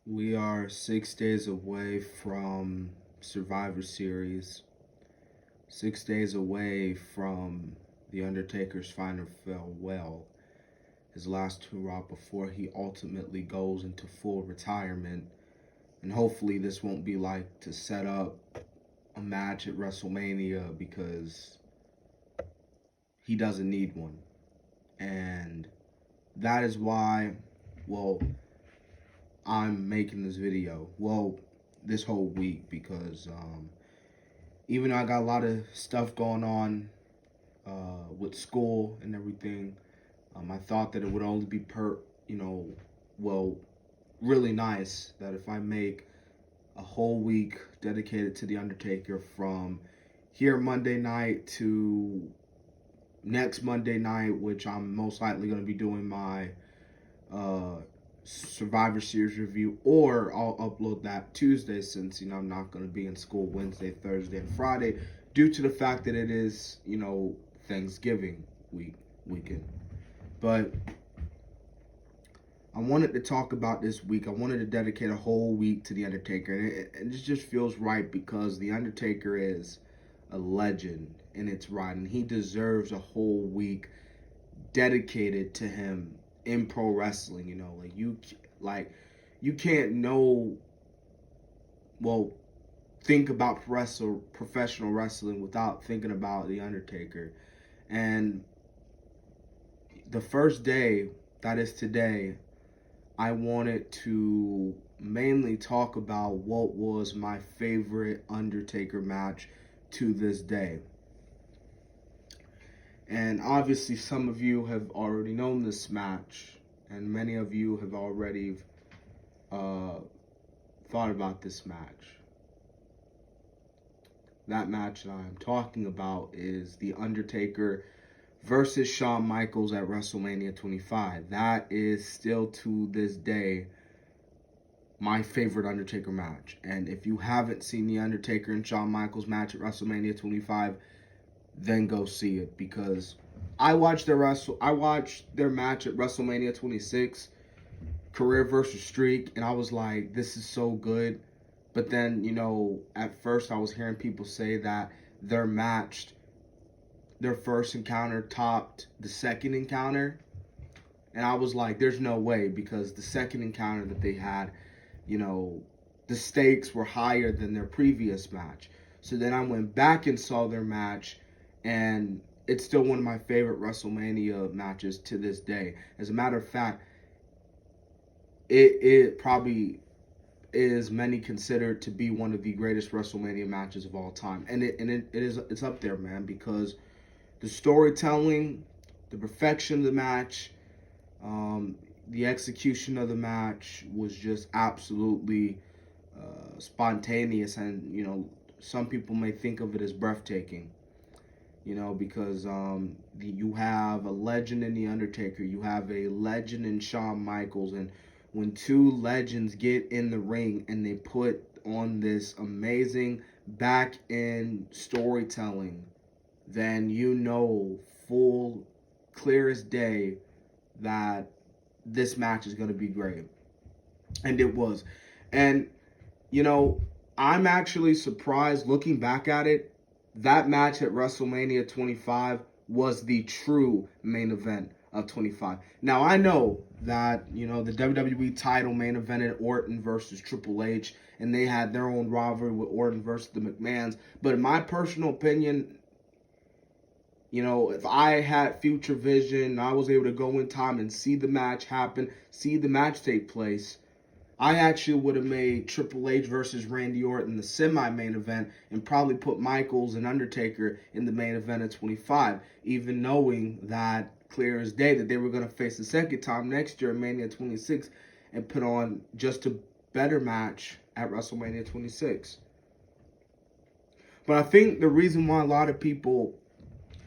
We are 6 days away from Survivor Series, 6 days away from The Undertaker's final farewell, his last hurrah before he ultimately goes into full retirement. And hopefully, this won't be like to set up a match at WrestleMania because he doesn't need one. And that is why, well, I'm making this video. Well, this whole week because even though I got a lot of stuff going on with school and everything, I thought that it would only be really nice that if I make a whole week dedicated to The Undertaker from here Monday night to next Monday night, which I'm most likely going to be doing my uh, Survivor Series review, or I'll upload that Tuesday since I'm not going to be in school Wednesday, Thursday, and Friday due to the fact that it is Thanksgiving weekend. But I wanted to talk about this week. I wanted to dedicate a whole week to The Undertaker, and it just feels right because The Undertaker is a legend in its right, and he deserves a whole week dedicated to him in pro wrestling. You can't think about professional wrestling without thinking about The Undertaker. And the first day, that is today, I wanted to mainly talk about what was my favorite Undertaker match to this day. And obviously some of you have already known this match, and many of you have already thought about this match. That match that I'm talking about is The Undertaker versus Shawn Michaels at WrestleMania 25. That is still to this day my favorite Undertaker match. And if you haven't seen The Undertaker and Shawn Michaels match at WrestleMania 25, then go see it, because I watched their match at WrestleMania 26, career versus streak, and I was like, this is so good. But then, at first I was hearing people say that their first encounter topped the second encounter. And I was like, there's no way, because the second encounter that they had, the stakes were higher than their previous match. So then I went back and saw their match, and it's still one of my favorite WrestleMania matches to this day. As a matter of fact, it probably is many considered to be one of the greatest WrestleMania matches of all time. And it's up there, man, because the storytelling, the perfection of the match, the execution of the match was just absolutely spontaneous, and some people may think of it as breathtaking. Because you have a legend in The Undertaker, you have a legend in Shawn Michaels, and when two legends get in the ring and they put on this amazing back-end storytelling, then full, clear as day, that this match is going to be great. And it was. And, I'm actually surprised looking back at it. That match at WrestleMania 25 was the true main event of 25. Now, I know that, the WWE title main evented Orton versus Triple H, and they had their own rivalry with Orton versus the McMahons. But in my personal opinion, if I had future vision, I was able to go in time and see the match happen, see the match take place, I actually would have made Triple H versus Randy Orton the semi-main event and probably put Michaels and Undertaker in the main event at 25, even knowing that clear as day that they were going to face the second time next year at Mania 26 and put on just a better match at WrestleMania 26. But I think the reason why a lot of people,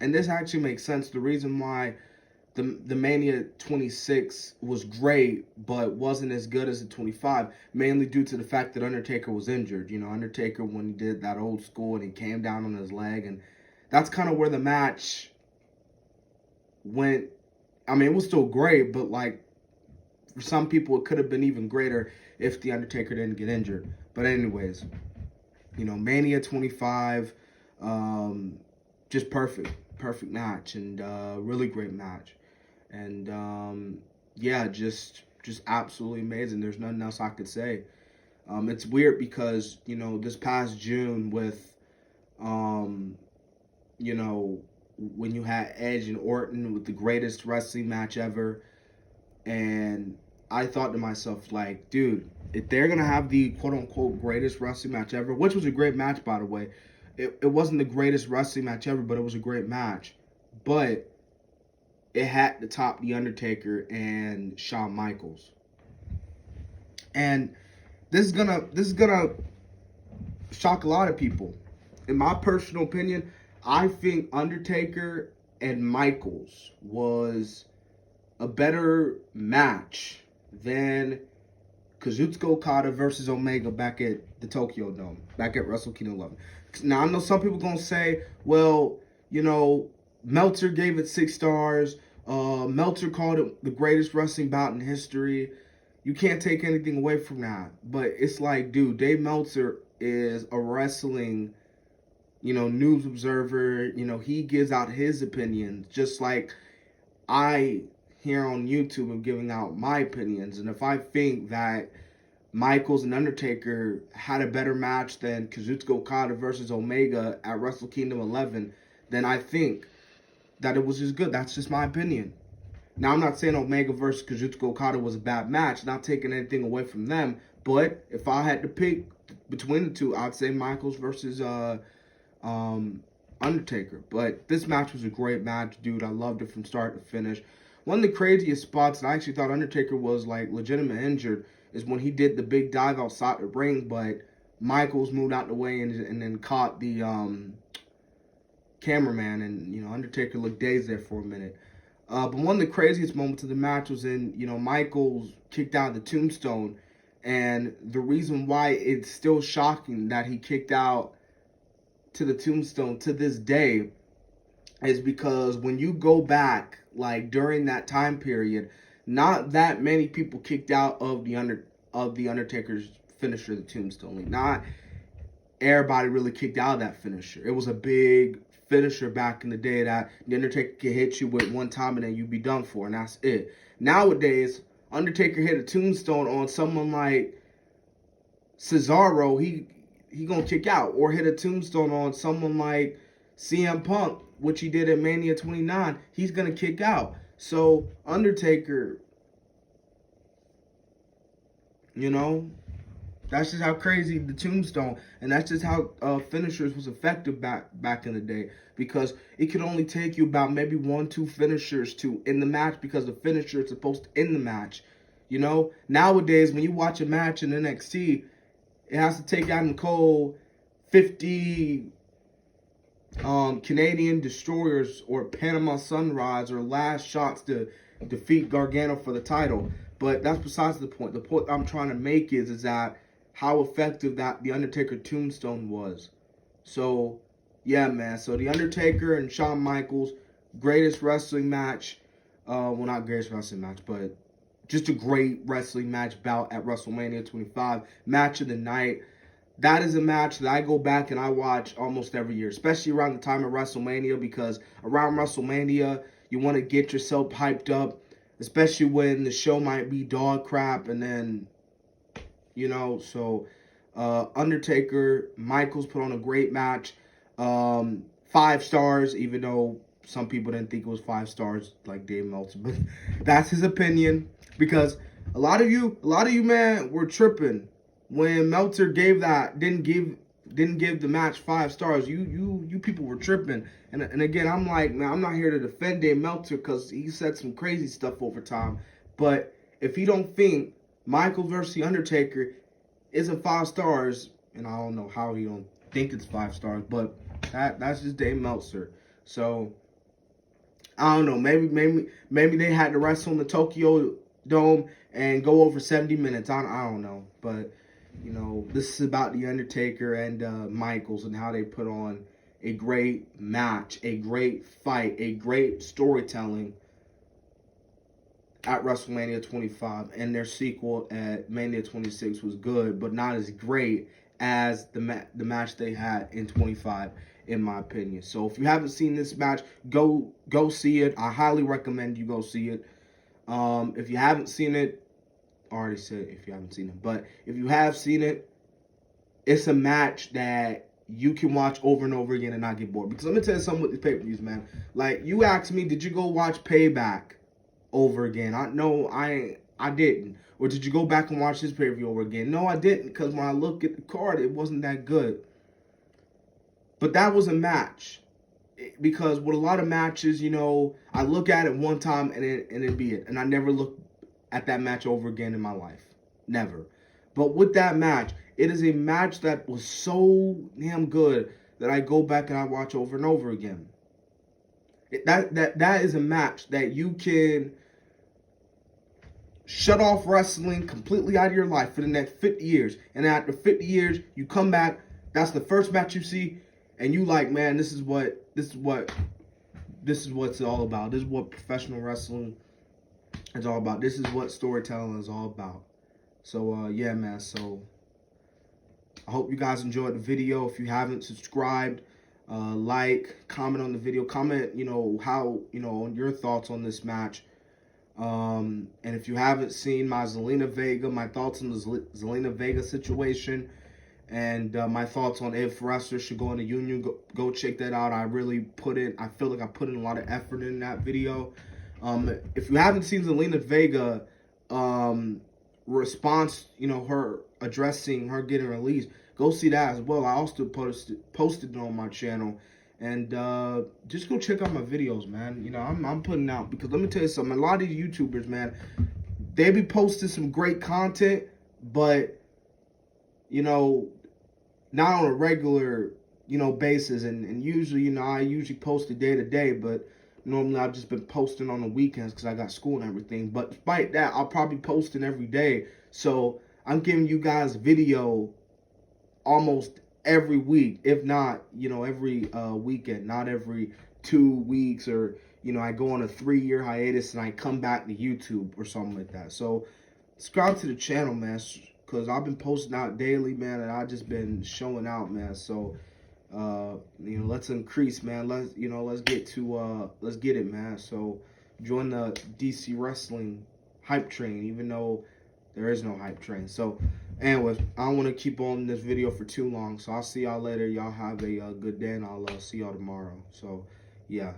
and this actually makes sense, the reason why the Mania 26 was great, but wasn't as good as the 25, mainly due to the fact that Undertaker was injured. Undertaker, when he did that old school and he came down on his leg, and that's kind of where the match went. I mean, it was still great, but for some people, it could have been even greater if the Undertaker didn't get injured. But anyways, Mania 25, just perfect match, and really great match, and yeah, just absolutely amazing. There's nothing else I could say. It's weird because this past June with when you had Edge and Orton with the greatest wrestling match ever, and I thought to myself, like, dude, if they're gonna have the quote unquote greatest wrestling match ever, which was a great match by the way, it wasn't the greatest wrestling match ever, but it was a great match. But it had to top the Undertaker and Shawn Michaels. And this is gonna shock a lot of people. In my personal opinion, I think Undertaker and Michaels was a better match than Kazuchika Okada versus Omega back at the Tokyo Dome, back at Wrestle Kingdom 11. Now, I know some people going to say, well, Meltzer gave it 6 stars. Meltzer called it the greatest wrestling bout in history. You can't take anything away from that. But it's like, dude, Dave Meltzer is a wrestling, news observer. He gives out his opinions, just like I here on YouTube am giving out my opinions. And if I think that Michaels and Undertaker had a better match than Kazuchika Okada versus Omega at Wrestle Kingdom 11, then I think that it was just good. That's just my opinion. Now, I'm not saying Omega versus Kazuchika Okada was a bad match, not taking anything away from them, but if I had to pick between the two, I'd say Michaels versus Undertaker. But this match was a great match, dude. I loved it from start to finish. One of the craziest spots, and I actually thought Undertaker was like legitimate injured, is when he did the big dive outside the ring, but Michaels moved out the way and then caught the cameraman, and Undertaker looked dazed there for a minute. But one of the craziest moments of the match was in Michaels kicked out the tombstone, and the reason why it's still shocking that he kicked out to the tombstone to this day is because when you go back, like during that time period, not that many people kicked out of the Undertaker's finisher, the tombstone. Like, not everybody really kicked out of that finisher. It was a big finisher back in the day that the Undertaker could hit you with one time and then you'd be done for, and that's it. Nowadays, Undertaker hit a tombstone on someone like Cesaro, he gonna kick out, or hit a tombstone on someone like CM Punk, which he did at Mania 29, he's gonna kick out. So Undertaker, that's just how crazy the tombstone, and that's just how finishers was effective back in the day, because it could only take you about maybe 1-2 finishers to in the match, because the finisher is supposed to end the match. Nowadays when you watch a match in NXT, it has to take Adam Cole 50 Canadian destroyers or Panama Sunrise or last shots to defeat Gargano for the title. But that's besides the point. The point I'm trying to make is that how effective that the Undertaker tombstone was. So, yeah, man. So the Undertaker and Shawn Michaels, greatest wrestling match. Well, not greatest wrestling match, but just a great wrestling match bout at WrestleMania 25. Match of the night. That is a match that I go back and I watch almost every year, especially around the time of WrestleMania, because around WrestleMania, you want to get yourself hyped up, especially when the show might be dog crap, and then, so Undertaker, Michaels put on a great match. 5 stars, even though some people didn't think it was 5 stars, like Dave Meltzer, but that's his opinion, because a lot of you, man, were tripping when Meltzer didn't give the match 5 stars. You people were tripping, and again, I'm like, man, I'm not here to defend Dave Meltzer because he said some crazy stuff over time, but if you don't think Michael versus the Undertaker isn't 5 stars, and I don't know how he don't think it's 5 stars, but that's just Dave Meltzer. So I don't know, maybe they had to wrestle in the Tokyo Dome and go over 70 minutes. I don't know, but this is about the Undertaker and Michaels and how they put on a great match, a great fight, a great storytelling. at WrestleMania 25, and their sequel at Mania 26 was good, but not as great as the match they had in 25, in my opinion. So if you haven't seen this match, go see it. I highly recommend you go see it. If you haven't seen it, I already said if you haven't seen it, but if you have seen it, it's a match that you can watch over and over again and not get bored. Because let me tell you something with these pay-per-views, man. Like, you asked me, did you go watch Payback over again? I didn't. Or did you go back and watch this pay-per-view over again? No, I didn't, because when I look at the card, it wasn't that good. But that was a match. Because with a lot of matches, I look at it one time and it'd be it. And I never look at that match over again in my life. Never. But with that match, it is a match that was so damn good that I go back and I watch over and over again. That is a match that you can shut off wrestling completely out of your life for the next 50 years. And after 50 years, you come back, that's the first match you see, and you like, man, this is what it's all about. This is what professional wrestling is all about. This is what storytelling is all about. So, yeah, man. So, I hope you guys enjoyed the video. If you haven't subscribed, like, comment on the video. Comment, how, on your thoughts on this match. And if you haven't seen my Zelina Vega, my thoughts on the Zelina Vega situation, and my thoughts on if wrestlers should go in the union, go check that out. I feel like I put in a lot of effort in that video. If you haven't seen Zelina Vega, response, her addressing her getting released, go see that as well. I also posted it on my channel, and just go check out my videos, man. I'm putting out, because let me tell you something, a lot of these YouTubers, man, they be posting some great content, but not on a regular basis, and usually I usually post it day to day, but normally I've just been posting on the weekends because I got school and everything. But despite that, I'll probably posting every day. So I'm giving you guys video almost every week, if not, every weekend, not every 2 weeks, or, I go on a 3-year hiatus and I come back to YouTube or something like that. So subscribe to the channel, man, because I've been posting out daily, man, and I've just been showing out, man. So let's increase, man. Let's get it, man. So join the DC Wrestling hype train, even though there is no hype train. So anyways, I don't want to keep on this video for too long, so I'll see y'all later. Y'all have a good day, and I'll see y'all tomorrow. So yeah.